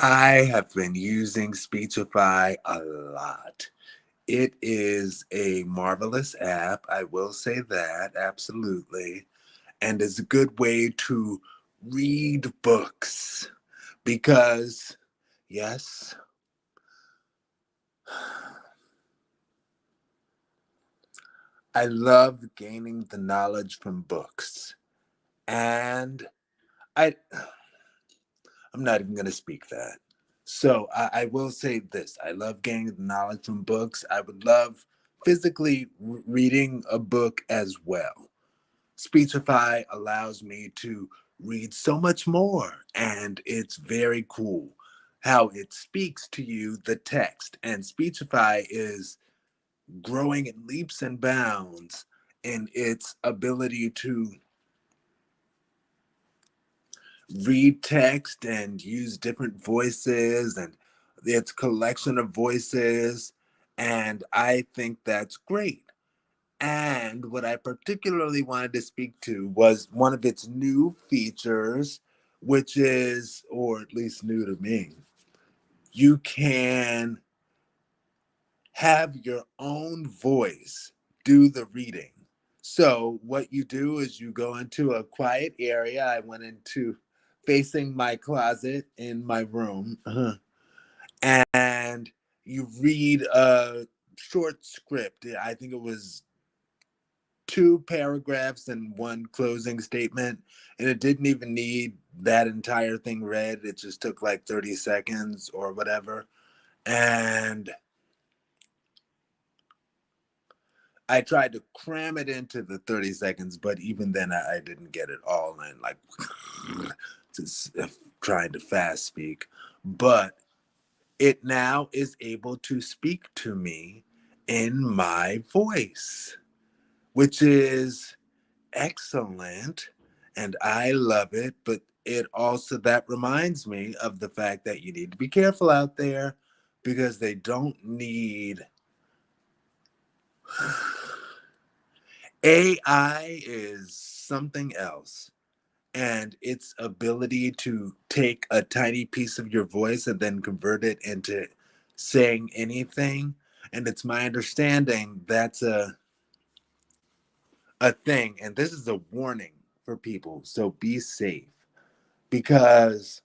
I have been using Speechify a lot. It is a marvelous app. I will say that, absolutely. And it's a good way to read books because, yes, I love gaining the knowledge from books. And I, I'm not even going to speak that. So I will say this: I love gaining the knowledge from books. I would love physically reading a book as well. Speechify allows me to read so much more, and it's very cool how it speaks to you the text. And Speechify is growing in leaps and bounds in its ability to read text and use different voices and its collection of voices. And I think that's great. And what I particularly wanted to speak to was one of its new features, which is, or at least new to me, you can have your own voice do the reading. So, what you do is you go into a quiet area. I went into facing my closet in my room, and you read a short script. I think it was two paragraphs and one closing statement, and it didn't even need that entire thing read. It just took like 30 seconds or whatever. And I tried to cram it into the 30 seconds, but even then I didn't get it all in, like just trying to fast speak. But it now is able to speak to me in my voice, which is excellent, and I love it. But it also, that reminds me of the fact that you need to be careful out there because they don't need AI is something else. And its ability to take a tiny piece of your voice and then convert it into saying anything. And it's my understanding that's a thing. And this is a warning for people. So be safe because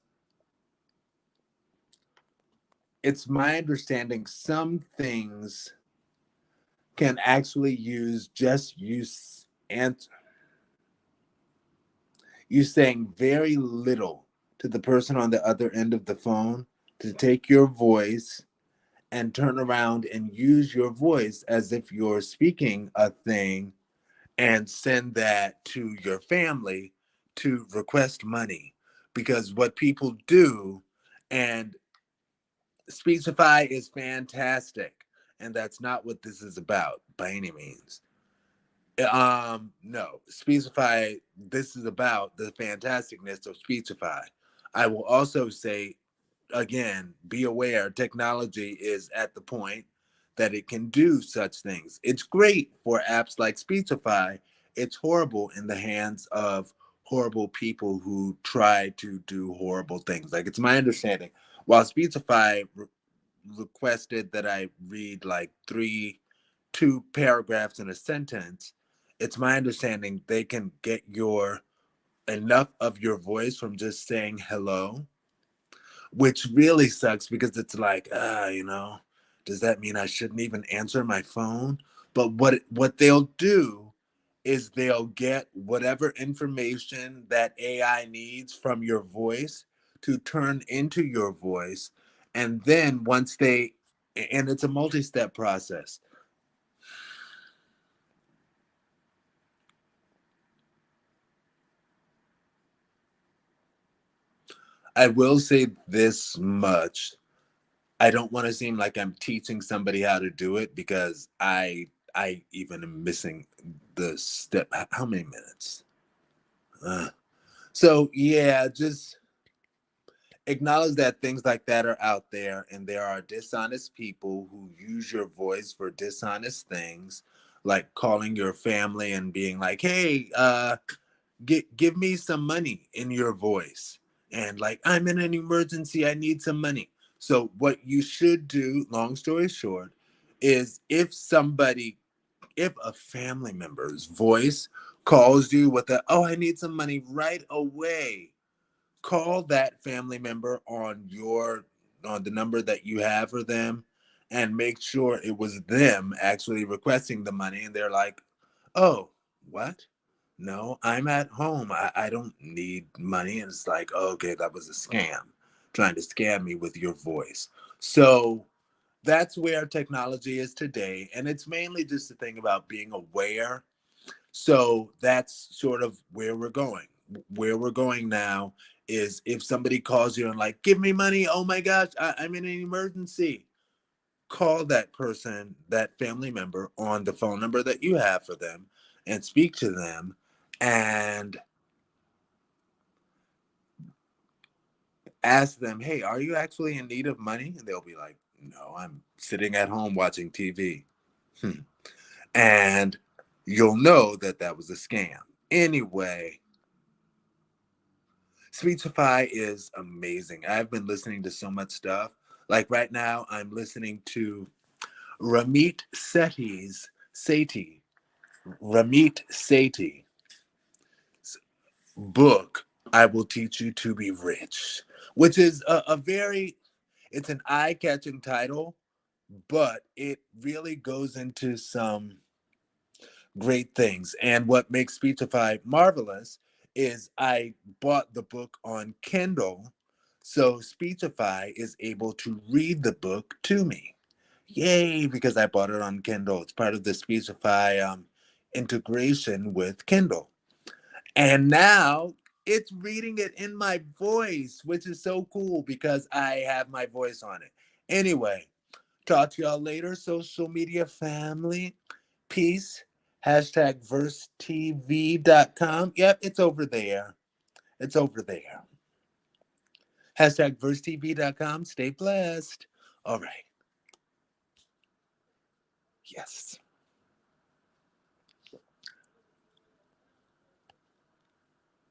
it's my understanding some things can actually use just use answer you saying very little to the person on the other end of the phone to take your voice and turn around and use your voice as if you're speaking a thing and send that to your family to request money. Because what people do, and Speechify is fantastic, and that's not what this is about by any means. No, Speechify, this is about the fantasticness of Speechify. I will also say again, be aware technology is at the point that it can do such things. It's great for apps like Speechify. It's horrible in the hands of horrible people who try to do horrible things. Like, it's my understanding, while Speechify requested that I read like two paragraphs in a sentence, it's my understanding they can get your enough of your voice from just saying hello, which really sucks because it's like, does that mean I shouldn't even answer my phone? But what they'll do is they'll get whatever information that AI needs from your voice to turn into your voice. And then and it's a multi-step process. I will say this much. I don't want to seem like I'm teaching somebody how to do it because I even am missing the step. How many minutes? Uh, so yeah, just acknowledge that things like that are out there, and there are dishonest people who use your voice for dishonest things, like calling your family and being like, "Hey, give me some money" in your voice. and like, I'm in an emergency, I need some money. So what you should do, long story short, is if a family member's voice calls you with a, oh, I need some money right away, call that family member on the number that you have for them, and make sure it was them actually requesting the money, and they're like, oh, what? No, I'm at home, I don't need money. And it's like, oh, okay, that was a scam, trying to scam me with your voice. So that's where technology is today, and it's mainly just the thing about being aware. So that's sort of where we're going. Where we're going now is, if somebody calls you and like, give me money, oh my gosh, I'm in an emergency, call that person, that family member, on the phone number that you have for them, and speak to them, and ask them, hey, are you actually in need of money? And they'll be like, no, I'm sitting at home watching TV. And you'll know that that was a scam. Anyway, Speechify is amazing. I've been listening to so much stuff. Like right now, I'm listening to Ramit Ramit Sethi's book, I Will Teach You to Be Rich, which is a very, it's an eye-catching title, but it really goes into some great things. And what makes Speechify marvelous is I bought the book on Kindle, so Speechify is able to read the book to me. Yay, because I bought it on Kindle. It's part of the Speechify integration with Kindle. And now it's reading it in my voice, which is so cool because I have my voice on it. Anyway, talk to y'all later, social media family. Peace. Hashtag versetv.com. Yep, it's over there. It's over there. Hashtag versetv.com. Stay blessed. All right. Yes.